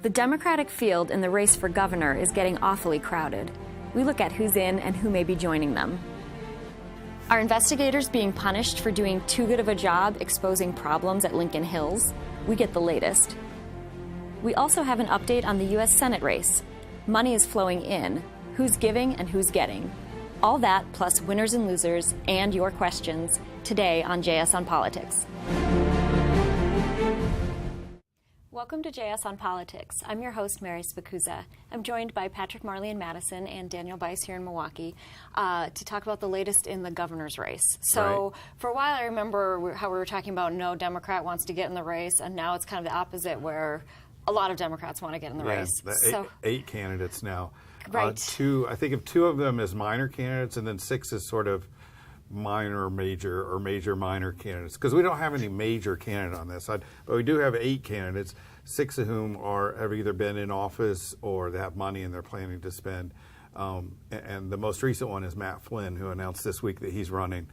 The Democratic field in the race for governor is getting awfully crowded. We look at who's in and who may be joining them. Are investigators being punished for doing too good of a job exposing problems at Lincoln Hills? We get the latest. We also have an update on the U.S. Senate race. Money is flowing in. Who's giving and who's getting? All that plus winners and losers and your questions today on JS on Politics. Welcome to JS on Politics. I'm your host, Mary Spacuzza. I'm joined by Patrick Marley in Madison and Daniel Bice here in Milwaukee to talk about the latest in the governor's race. So for a while, I remember how we were talking about no Democrat wants to get in the race, and now it's kind of the opposite, where a lot of Democrats want to get in the race. Eight candidates now. Right. I think of two of them as minor candidates, and then six as sort of minor, major, or major, minor candidates, because we don't have any major candidate on this side, but we do have 8 candidates, 6 of whom have either been in office or they have money and they're planning to spend. And the most recent one is Matt Flynn, who announced this week that he's running,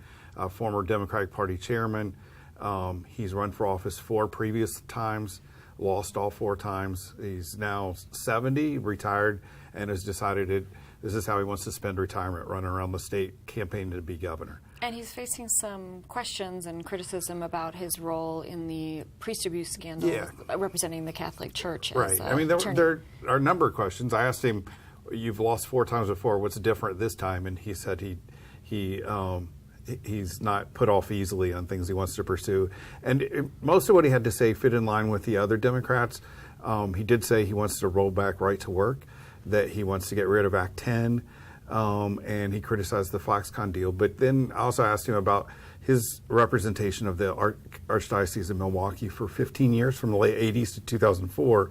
former Democratic Party chairman. He's run for office 4 previous times, lost all 4 times. He's now 70, retired, and has decided this is how he wants to spend retirement, running around the state campaigning to be governor. And he's facing some questions and criticism about his role in the priest abuse scandal, representing the Catholic Church. Right. I mean, there are a number of questions. I asked him, "You've lost 4 times before. What's different this time?" And he said he's not put off easily on things he wants to pursue. And most of what he had to say fit in line with the other Democrats. He did say he wants to roll back right to work, that he wants to get rid of Act 10, and he criticized the Foxconn deal. But then I also asked him about his representation of the Archdiocese of Milwaukee for 15 years, from the late 80s to 2004.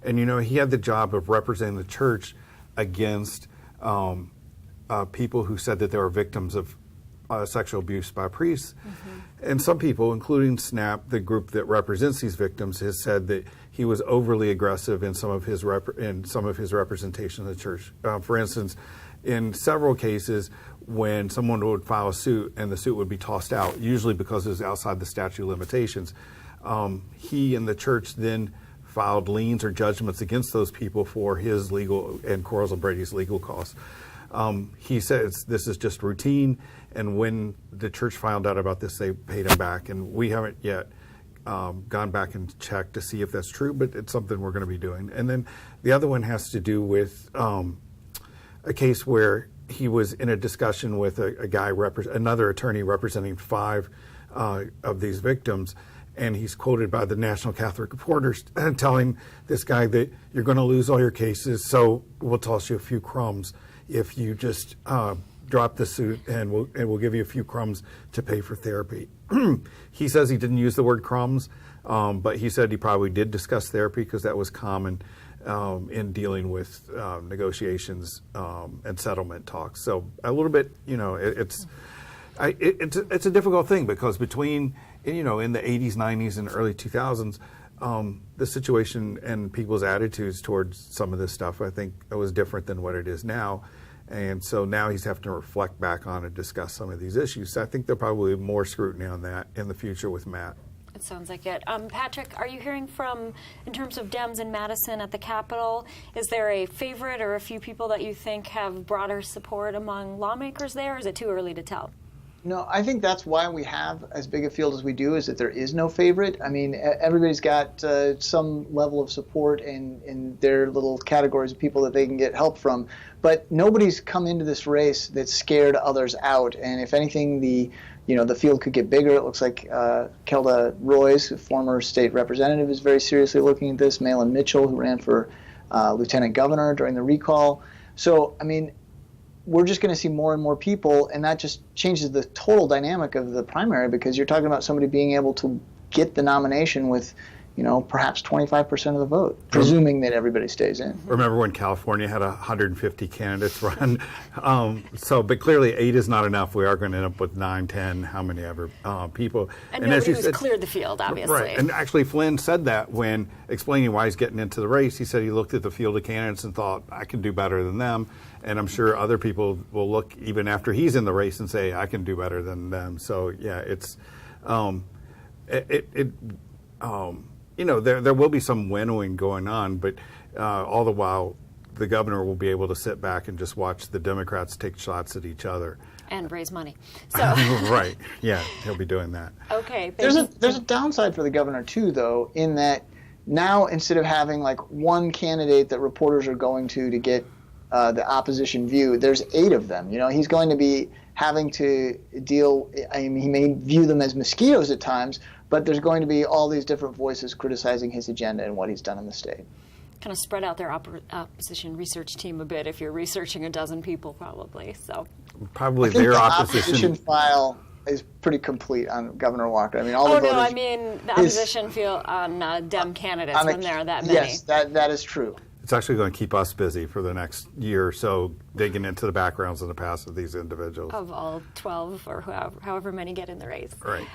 And, he had the job of representing the church against people who said that they were victims of sexual abuse by priests. Mm-hmm. And some people, including SNAP, the group that represents these victims, has said that he was overly aggressive in some of his representation of the church. For instance, in several cases, when someone would file a suit and the suit would be tossed out, usually because it was outside the statute of limitations, he and the church then filed liens or judgments against those people for his legal and Quarles and Brady's legal costs. He says this is just routine, and when the church found out about this, they paid him back, and we haven't yet gone back and checked to see if that's true, but it's something we're going to be doing. And then the other one has to do with a case where he was in a discussion with another attorney representing 5 of these victims, and he's quoted by the National Catholic Reporters telling this guy that you're going to lose all your cases, so we'll toss you a few crumbs if you just drop the suit, and we'll give you a few crumbs to pay for therapy. He says he didn't use the word crumbs, but he said he probably did discuss therapy because that was common in dealing with negotiations and settlement talks. So a little bit, it's a difficult thing, because between in the 80s, 90s, and early 2000s, the situation and people's attitudes towards some of this stuff, I think, was different than what it is now. And so now he's having to reflect back on and discuss some of these issues. So I think there'll probably be more scrutiny on that in the future with Matt. It sounds like it. Patrick, are you hearing in terms of Dems in Madison at the Capitol, is there a favorite or a few people that you think have broader support among lawmakers there, or is it too early to tell? No, I think that's why we have as big a field as we do, is that there is no favorite. I mean, everybody's got some level of support in their little categories of people that they can get help from. But nobody's come into this race that's scared others out. And if anything, the field could get bigger. It looks like Kelda Royce, a former state representative, is very seriously looking at this. Malin Mitchell, who ran for lieutenant governor during the recall. So, I mean, we're just going to see more and more people, and that just changes the total dynamic of the primary, because you're talking about somebody being able to get the nomination with, perhaps 25% of the vote, presuming that everybody stays in. Remember when California had 150 candidates run? But clearly 8 is not enough. We are going to end up with 9, 10, how many ever people. And nobody has cleared the field, obviously. Right, and actually Flynn said that when explaining why he's getting into the race. He said he looked at the field of candidates and thought, I can do better than them. And I'm sure other people will look even after he's in the race and say, I can do better than them. So yeah, it's there will be some winnowing going on, but all the while the governor will be able to sit back and just watch the Democrats take shots at each other. And raise money. So Right. Yeah, he'll be doing that. Okay. There's a downside for the governor too, though, in that now instead of having like one candidate that reporters are going to get the opposition view, there's 8 of them. You know, he's going to be having to deal. I mean, he may view them as mosquitoes at times, but there's going to be all these different voices criticizing his agenda and what he's done in the state. Kind of spread out their opposition research team a bit if you're researching a dozen people, probably. So probably I think their the opposition file is pretty complete on Governor Walker. I mean, all the voters. No, I mean the opposition feel on Dem candidates when there are that many. Yes, that is true. It's actually going to keep us busy for the next year or so, digging into the backgrounds and the past of these individuals. Of all 12 or however many get in the race. Right.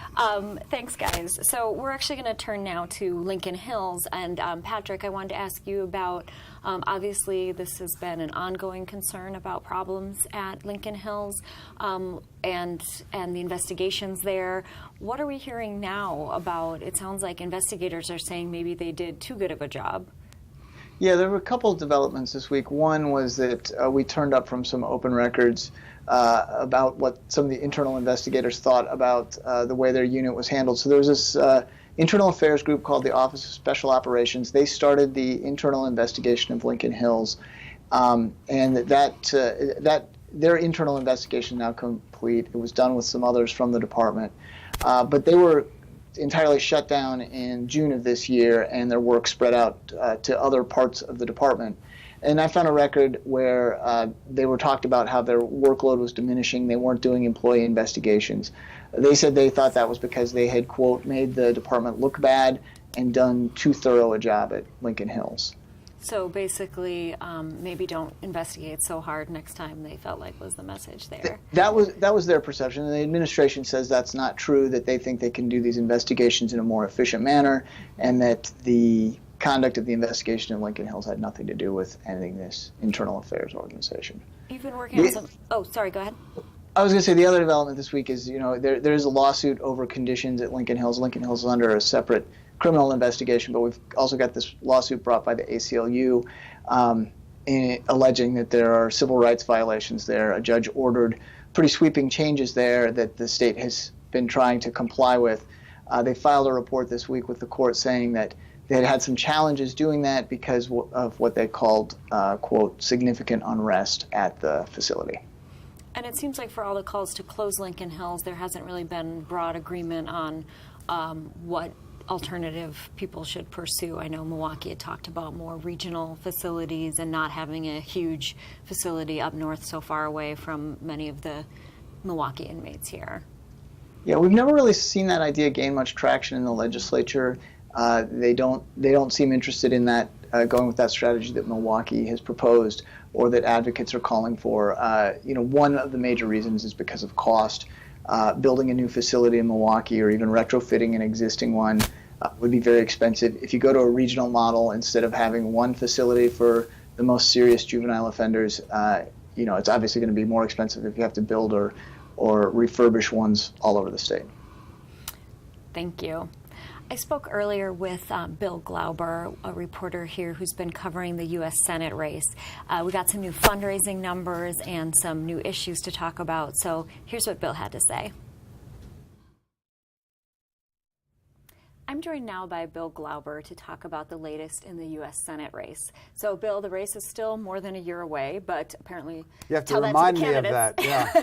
Thanks, guys. So we're actually going to turn now to Lincoln Hills. And Patrick, I wanted to ask you about, obviously, this has been an ongoing concern about problems at Lincoln Hills and the investigations there. What are we hearing now about? It sounds like investigators are saying maybe they did too good of a job. Yeah, there were a couple of developments this week. One was that we turned up from some open records about what some of the internal investigators thought about the way their unit was handled. So there was this internal affairs group called the Office of Special Operations. They started the internal investigation of Lincoln Hills, and that their internal investigation now complete. It was done with some others from the department, but they were entirely shut down in June of this year, and their work spread out to other parts of the department. And I found a record where they were talked about how their workload was diminishing. They weren't doing employee investigations. They said they thought that was because they had, quote, made the department look bad and done too thorough a job at Lincoln Hills. So basically, maybe don't investigate so hard next time, they felt like was the message there. That was their perception, and the administration says that's not true, that they think they can do these investigations in a more efficient manner, and that the conduct of the investigation in Lincoln Hills had nothing to do with ending this internal affairs organization. You've been working on some... Oh, sorry, go ahead. I was going to say the other development this week is, there is a lawsuit over conditions at Lincoln Hills. Lincoln Hills is under a separate criminal investigation, but we've also got this lawsuit brought by the ACLU alleging that there are civil rights violations there. A judge ordered pretty sweeping changes there that the state has been trying to comply with. They filed a report this week with the court saying that they had had some challenges doing that because of what they called, quote, significant unrest at the facility. And it seems like for all the calls to close Lincoln Hills, there hasn't really been broad agreement on what alternative people should pursue. I know Milwaukee had talked about more regional facilities and not having a huge facility up north so far away from many of the Milwaukee inmates here. Yeah, we've never really seen that idea gain much traction in the legislature. They don't seem interested in that, going with that strategy that Milwaukee has proposed or that advocates are calling for. One of the major reasons is because of cost. Building a new facility in Milwaukee or even retrofitting an existing one would be very expensive. If you go to a regional model, instead of having one facility for the most serious juvenile offenders, it's obviously going to be more expensive if you have to build or refurbish ones all over the state. Thank you. I spoke earlier with Bill Glauber, a reporter here who's been covering the U.S. Senate race. We got some new fundraising numbers and some new issues to talk about. So here's what Bill had to say. I'm joined now by Bill Glauber to talk about the latest in the U.S. Senate race. So, Bill, the race is still more than a year away, but apparently you have to remind me of that. Yeah.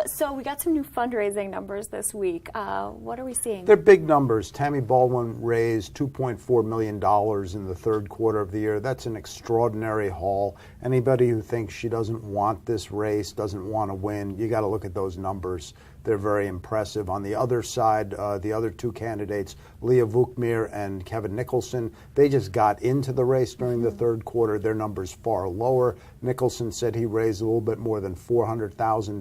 So we got some new fundraising numbers this week. What are we seeing? They're big numbers. Tammy Baldwin raised $2.4 million in the third quarter of the year. That's an extraordinary haul. Anybody who thinks she doesn't want this race, doesn't want to win, you got to look at those numbers. They're very impressive. On the other side, the other two candidates, Leah Vukmir and Kevin Nicholson, they just got into the race during the third quarter. Their numbers far lower. Nicholson said he raised a little bit more than $400,000.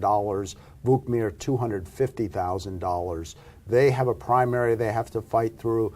Vukmir, $250,000. They have a primary they have to fight through.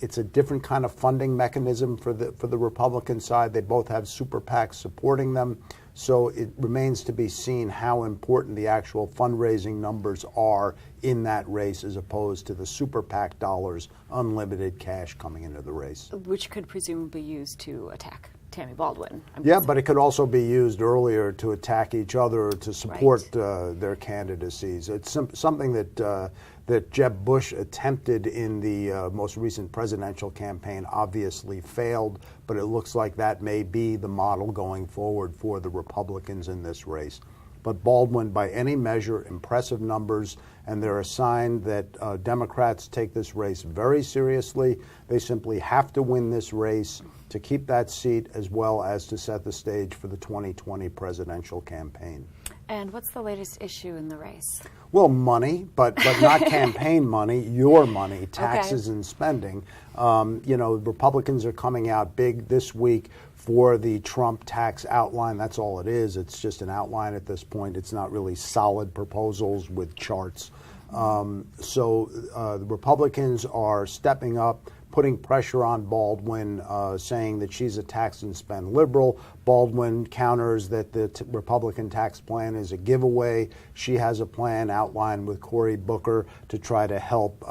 It's a different kind of funding mechanism for the Republican side. They both have super PACs supporting them. So it remains to be seen how important the actual fundraising numbers are in that race as opposed to the super PAC dollars, unlimited cash coming into the race. Which could presumably be used to attack Tammy Baldwin. Yeah, but it could also be used earlier to attack each other or to support their candidacies. It's something that Jeb Bush attempted in the most recent presidential campaign, obviously failed, but it looks like that may be the model going forward for the Republicans in this race. But Baldwin, by any measure, impressive numbers, and they're a sign that Democrats take this race very seriously. They simply have to win this race to keep that seat as well as to set the stage for the 2020 presidential campaign. And what's the latest issue in the race? Well, money, but not campaign money, your money, taxes and spending. Republicans are coming out big this week for the Trump tax outline. That's all it is. It's just an outline at this point. It's not really solid proposals with charts. So the Republicans are stepping up, putting pressure on Baldwin, saying that she's a tax and spend liberal. Baldwin counters that the Republican tax plan is a giveaway. She has a plan outlined with Cory Booker to try to help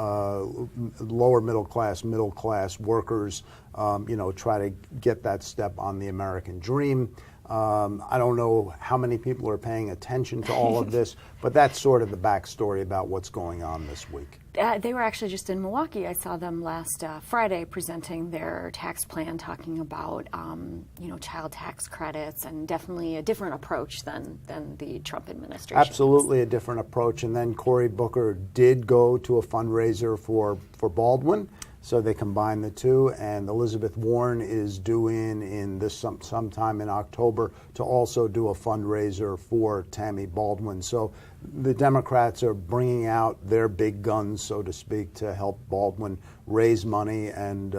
lower middle class workers, try to get that step on the American dream. I don't know how many people are paying attention to all of this, but that's sort of the backstory about what's going on this week. They were actually just in Milwaukee. I saw them last Friday presenting their tax plan, talking about child tax credits, and definitely a different approach than the Trump administration. Absolutely a different approach. And then Cory Booker did go to a fundraiser for Baldwin. So they combine the two, and Elizabeth Warren is due in this sometime in October to also do a fundraiser for Tammy Baldwin. So the Democrats are bringing out their big guns, so to speak, to help Baldwin raise money and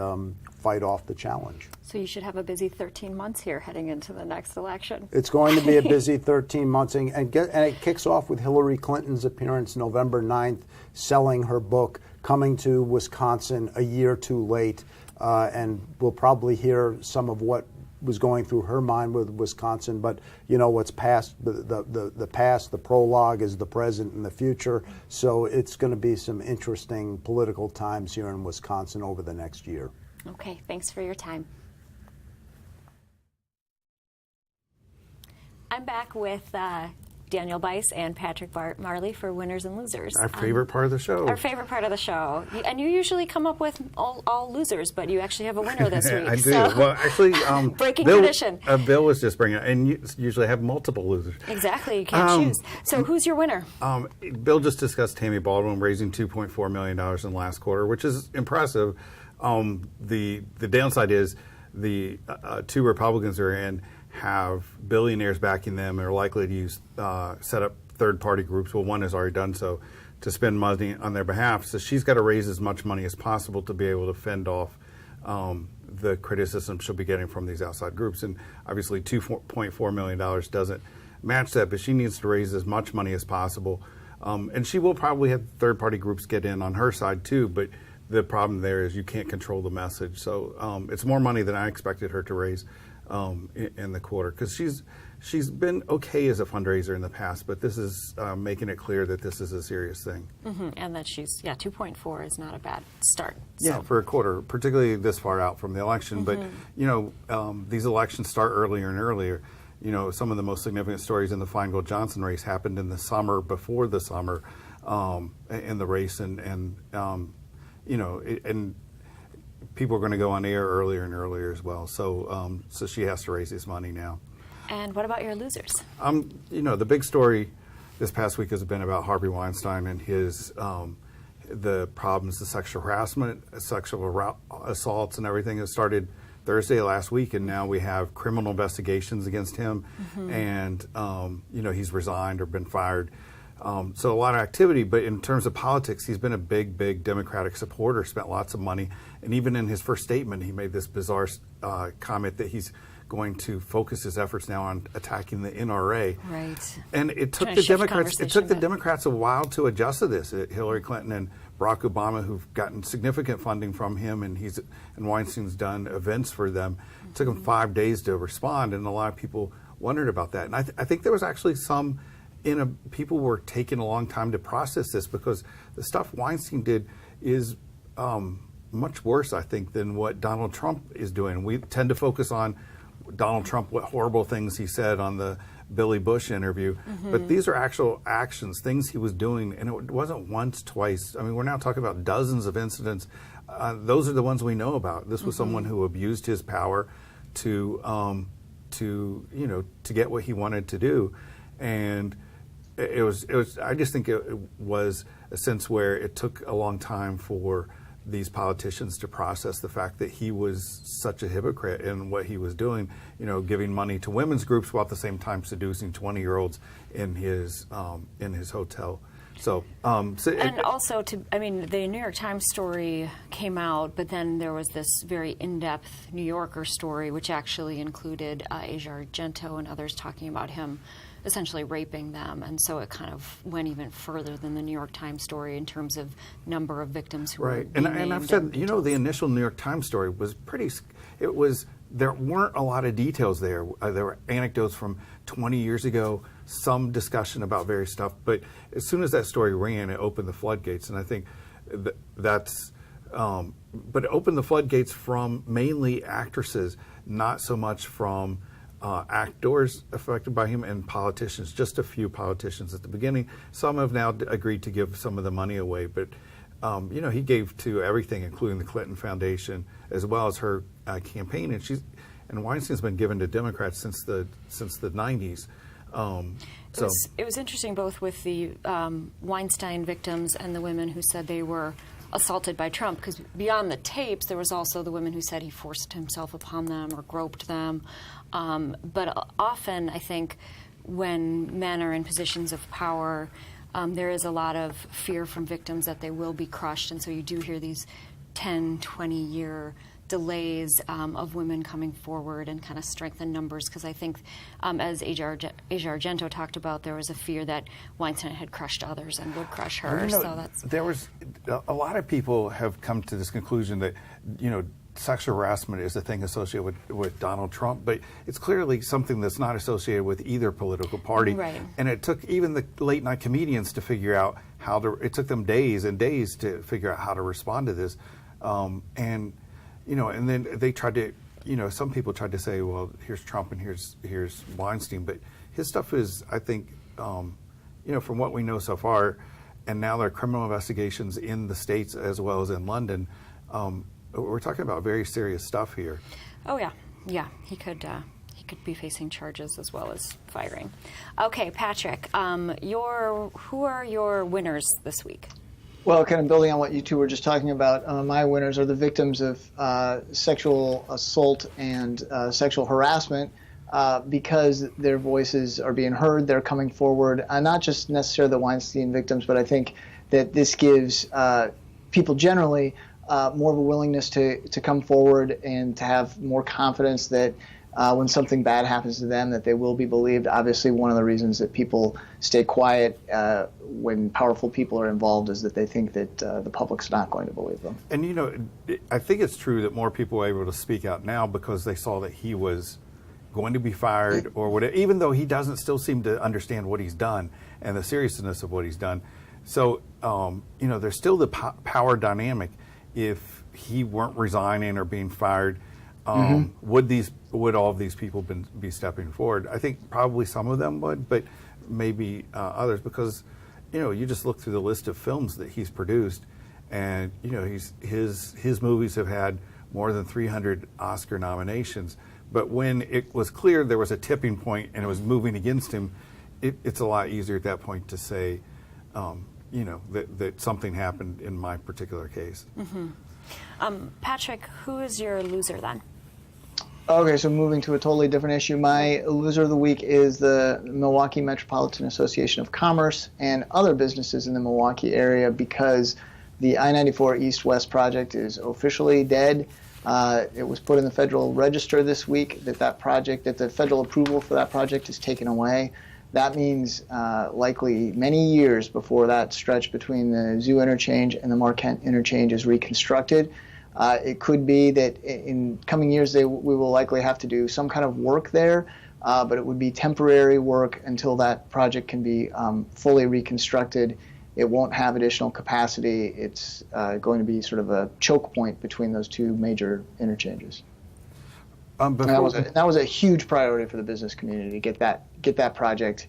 fight off the challenge. So you should have a busy 13 months here heading into the next election. It's going to be a busy 13 months, and it kicks off with Hillary Clinton's appearance November 9th, selling her book, coming to Wisconsin a year too late, and we'll probably hear some of what was going through her mind with Wisconsin. But what's past, the past, the prologue is the present and the future. So it's going to be some interesting political times here in Wisconsin over the next year. Okay, thanks for your time. I'm back with Daniel Bice and Patrick Marley for Winners and Losers. Our favorite part of the show. Our favorite part of the show. And you usually come up with all losers, but you actually have a winner this week. I do. So. Well, actually, breaking tradition. Bill was just bringing it, and you usually have multiple losers. Exactly. You can't choose. So who's your winner? Bill just discussed Tammy Baldwin raising $2.4 million in the last quarter, which is impressive. The downside is the two Republicans are in have billionaires backing them and are likely to use set up third-party groups. Well, one has already done so to spend money on their behalf. So she's got to raise as much money as possible to be able to fend off the criticism she'll be getting from these outside groups. And obviously $2.4 million doesn't match that, but she needs to raise as much money as possible. And she will probably have third-party groups get in on her side too, but the problem there is you can't control the message. So it's more money than I expected her to raise in the quarter, because she's been okay as a fundraiser in the past, but this is making it clear that this is a serious thing. Mm-hmm. And that 2.4 is not a bad start. Yeah, for a quarter, particularly this far out from the election. Mm-hmm. But these elections start earlier and earlier. Some of the most significant stories in the Feingold-Johnson race happened in the summer, before the summer, in the race, and people are going to go on air earlier and earlier as well. So she has to raise this money now. And what about your losers? The big story this past week has been about Harvey Weinstein and his the problems, the sexual harassment, sexual assaults, and everything that started Thursday last week, and now we have criminal investigations against him, and he's resigned or been fired. So a lot of activity, but in terms of politics, he's been a big Democratic supporter, spent lots of money. And even in his first statement, he made this bizarre comment that he's going to focus his efforts now on attacking the NRA. Right. And it took the Democrats a while to adjust to this. Hillary Clinton and Barack Obama, who've gotten significant funding from him, and Weinstein's done events for them. It took him 5 days to respond, and a lot of people wondered about that. And I think there was actually some people were taking a long time to process this, because the stuff Weinstein did is much worse, I think, than what Donald Trump is doing. We tend to focus on Donald Trump, what horrible things he said on the Billy Bush interview, but these are actual actions, things he was doing, and it wasn't once, twice. I mean, we're now talking about dozens of incidents. Those are the ones we know about. This was someone who abused his power to get what he wanted to do, and it was. I just think it was a sense where it took a long time for these politicians to process the fact that he was such a hypocrite in what he was doing, giving money to women's groups while at the same time seducing 20-year-olds in his hotel. So, and also the New York Times story came out, but then there was this very in-depth New Yorker story, which actually included Asia Argento and others talking about him essentially raping them, and so it kind of went even further than the New York Times story in terms of number of victims who were being named. And I've said, the initial New York Times story was there weren't a lot of details there. There were anecdotes from 20 years ago, some discussion about various stuff, but as soon as that story ran, it opened the floodgates, and I think but it opened the floodgates from mainly actresses, not so much from actors affected by him and politicians, just a few politicians at the beginning. Some have now agreed to give some of the money away, but he gave to everything, including the Clinton Foundation, as well as her campaign, and Weinstein's been given to Democrats since the 90s. It was interesting, both with the Weinstein victims and the women who said they were assaulted by Trump, because beyond the tapes, there was also the women who said he forced himself upon them or groped them. But often, I think, when men are in positions of power, there is a lot of fear from victims that they will be crushed, and so you do hear these 10, 20-year delays of women coming forward and kind of strengthen numbers, because I think, as Asia Argento talked about, there was a fear that Weinstein had crushed others and would crush her. There was a lot of people have come to this conclusion that sexual harassment is a thing associated with Donald Trump, but it's clearly something that's not associated with either political party. Right. And it took even the late night comedians to figure out it took them days and days to figure out how to respond to this. And then they tried to, some people tried to say, well, here's Trump and here's Weinstein, but his stuff is, I think, from what we know so far, and now there are criminal investigations in the States as well as in London. We're talking about very serious stuff here. Oh yeah, he could be facing charges as well as firing. Okay, Patrick, who are your winners this week? Well, kind of building on what you two were just talking about, my winners are the victims of sexual assault and sexual harassment, because their voices are being heard. They're coming forward, not just necessarily the Weinstein victims, but I think that this gives people generally more of a willingness to come forward and to have more confidence that when something bad happens to them, that they will be believed. Obviously, one of the reasons that people stay quiet when powerful people are involved is that they think that the public's not going to believe them. And I think it's true that more people are able to speak out now because they saw that he was going to be fired or whatever, even though he doesn't still seem to understand what he's done and the seriousness of what he's done. So, there's still the power dynamic. If he weren't resigning or being fired, would all of these people be stepping forward? I think probably some of them would, but maybe others, because you just look through the list of films that he's produced, and his movies have had more than 300 Oscar nominations. But when it was clear there was a tipping point and it was moving against him, it's a lot easier at that point to say, that something happened in my particular case. Patrick, who is your loser then? Okay, so moving to a totally different issue. My loser of the week is the Milwaukee Metropolitan Association of Commerce and other businesses in the Milwaukee area, because the I-94 East-West project is officially dead. It was put in the Federal Register this week that the federal approval for that project is taken away. That means likely many years before that stretch between the Zoo interchange and the Marquette interchange is reconstructed. It could be that in coming years we will likely have to do some kind of work there but it would be temporary work until that project can be fully reconstructed. It won't have additional capacity. It's going to be sort of a choke point between those two major interchanges. And that was a huge priority for the business community to get that project,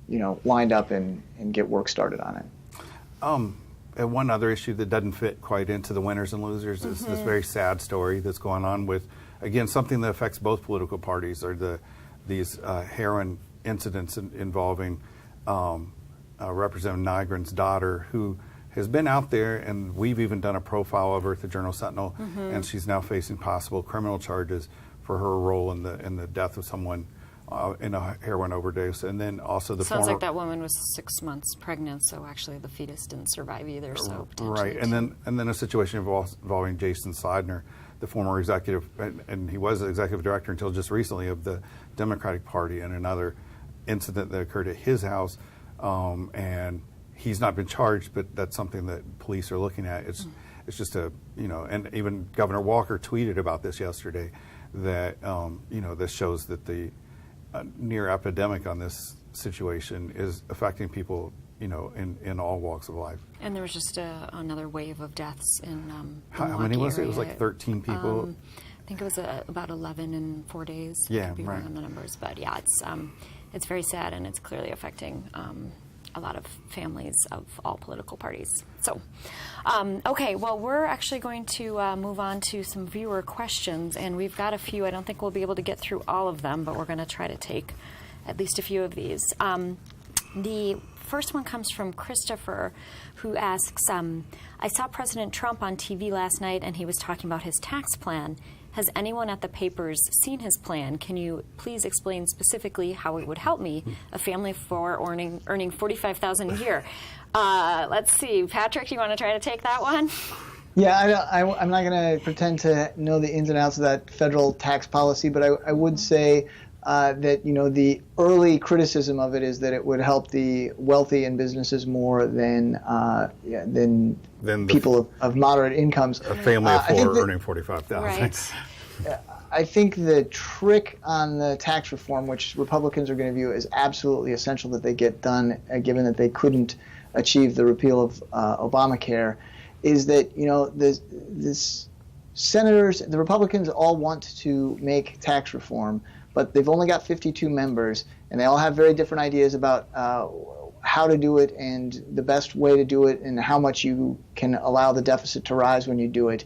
lined up and get work started on it. And one other issue that doesn't fit quite into the winners and losers is this very sad story that's going on with, again, something that affects both political parties, are these heroin incidents involving Representative Nygren's daughter, who has been out there, and we've even done a profile of her at the Journal Sentinel, and she's now facing possible criminal charges for her role in the death of someone in a heroin overdose. And then also the sounds like that woman was 6 months pregnant, so actually the fetus didn't survive either. So right, and then a situation involving Jason Seidner, the former executive, and he was the executive director until just recently of the Democratic Party, and another incident that occurred at his house, and he's not been charged, but that's something that police are looking at. It's just and even Governor Walker tweeted about this yesterday, that this shows that the near epidemic on this situation is affecting people, in all walks of life. And there was just another wave of deaths in how Milwaukee many was it? area. It was like 13 people. I think it was about 11 in 4 days. Yeah, I could be right. wrong on the numbers, but yeah, it's very sad, and it's clearly affecting a lot of families of all political parties. So, okay, well, we're actually going to move on to some viewer questions, and we've got a few. I don't think we'll be able to get through all of them, but we're going to try to take at least a few of these. The first one comes from Christopher, who asks, I saw President Trump on TV last night, and he was talking about his tax plan. Has anyone at the papers seen his plan? Can you please explain specifically how it would help me, a family of four earning $45,000 a year? Let's see, Patrick, you want to try to take that one? Yeah, I'm not going to pretend to know the ins and outs of that federal tax policy, but I would say that the early criticism of it is that it would help the wealthy and businesses more than people of moderate incomes. A family of four earning $45,000. Right. I think the trick on the tax reform, which Republicans are going to view as absolutely essential that they get done, given that they couldn't achieve the repeal of Obamacare, is that this senators, the Republicans all want to make tax reform, but they've only got 52 members, and they all have very different ideas about how to do it and the best way to do it and how much you can allow the deficit to rise when you do it.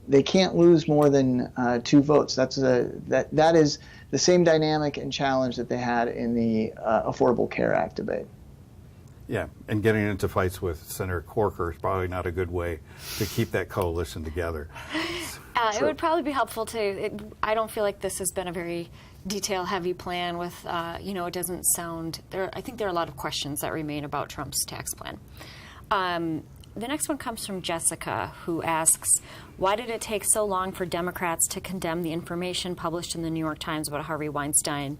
They can't lose more than 2 votes. That is the same dynamic and challenge that they had in the Affordable Care Act debate. Yeah, and getting into fights with Senator Corker is probably not a good way to keep that coalition together. It would probably be helpful I don't feel like this has been a very detail-heavy plan with, it doesn't sound, I think there are a lot of questions that remain about Trump's tax plan. The next one comes from Jessica, who asks, why did it take so long for Democrats to condemn the information published in the New York Times about Harvey Weinstein?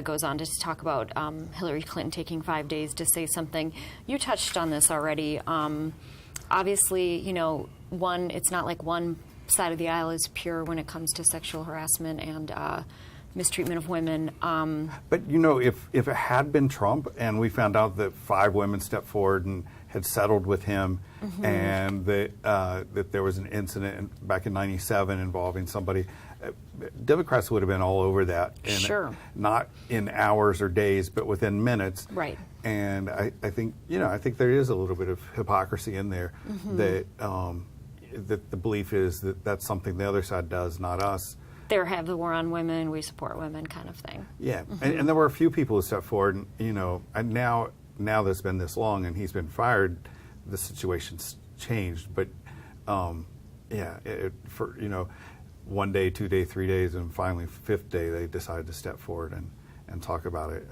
Goes on to talk about Hillary Clinton taking 5 days to say something. You touched on this already. Obviously, it's not like one side of the aisle is pure when it comes to sexual harassment and mistreatment of women. But if it had been Trump and we found out that 5 women stepped forward and had settled with him, and that there was an incident back in '97 involving somebody, Democrats would have been all over that. Sure. Not in hours or days, but within minutes. Right. And I think there is a little bit of hypocrisy in there that the belief is that that's something the other side does, not us. They have the war on women, we support women kind of thing. Yeah, and there were a few people who stepped forward, and now that's been this long and he's been fired, the situation's changed. But for 1 day, 2 day, 3 days, and finally 5th day they decided to step forward and talk about it.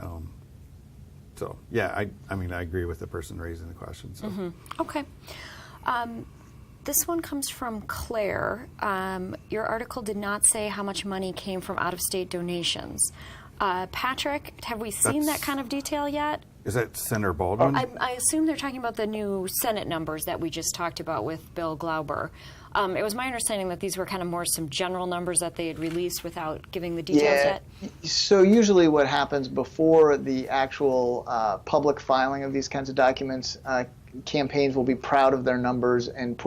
So yeah, I agree with the person raising the question. So. Okay. This one comes from Claire. Your article did not say how much money came from out-of-state donations. Patrick, have we seen that kind of detail yet? Is that Senator Baldwin? I assume they're talking about the new Senate numbers that we just talked about with Bill Glauber. It was my understanding that these were kind of more some general numbers that they had released without giving the details yet. So usually what happens before the actual public filing of these kinds of documents, campaigns will be proud of their numbers and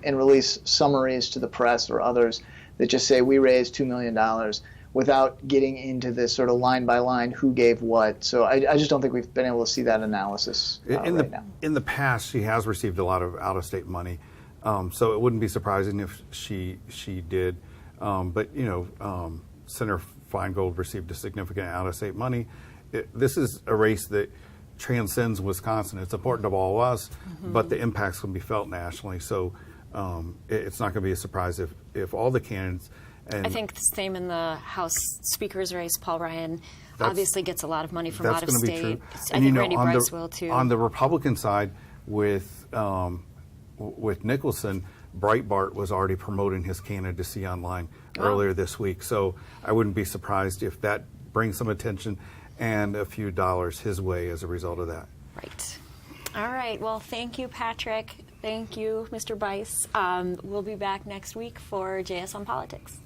release summaries to the press or others that just say we raised $2 million without getting into this sort of line by line who gave what. So I just don't think we've been able to see that analysis right now. In the past, she has received a lot of out-of-state money, so it wouldn't be surprising if she did. But Senator Feingold received a significant out-of-state money. This is a race that transcends Wisconsin. It's important to all of us, but the impact's going to be felt nationally. So it's not going to be a surprise if all the candidates. And I think the same in the House Speaker's race. Paul Ryan obviously gets a lot of money from out of state. I think Randy Bryce will too. On the Republican side, with Nicholson, Breitbart was already promoting his candidacy online earlier this week. So I wouldn't be surprised if that brings some attention and a few dollars his way as a result of that. Right. All right. Well, thank you, Patrick. Thank you, Mr. Bice. We'll be back next week for JS on Politics.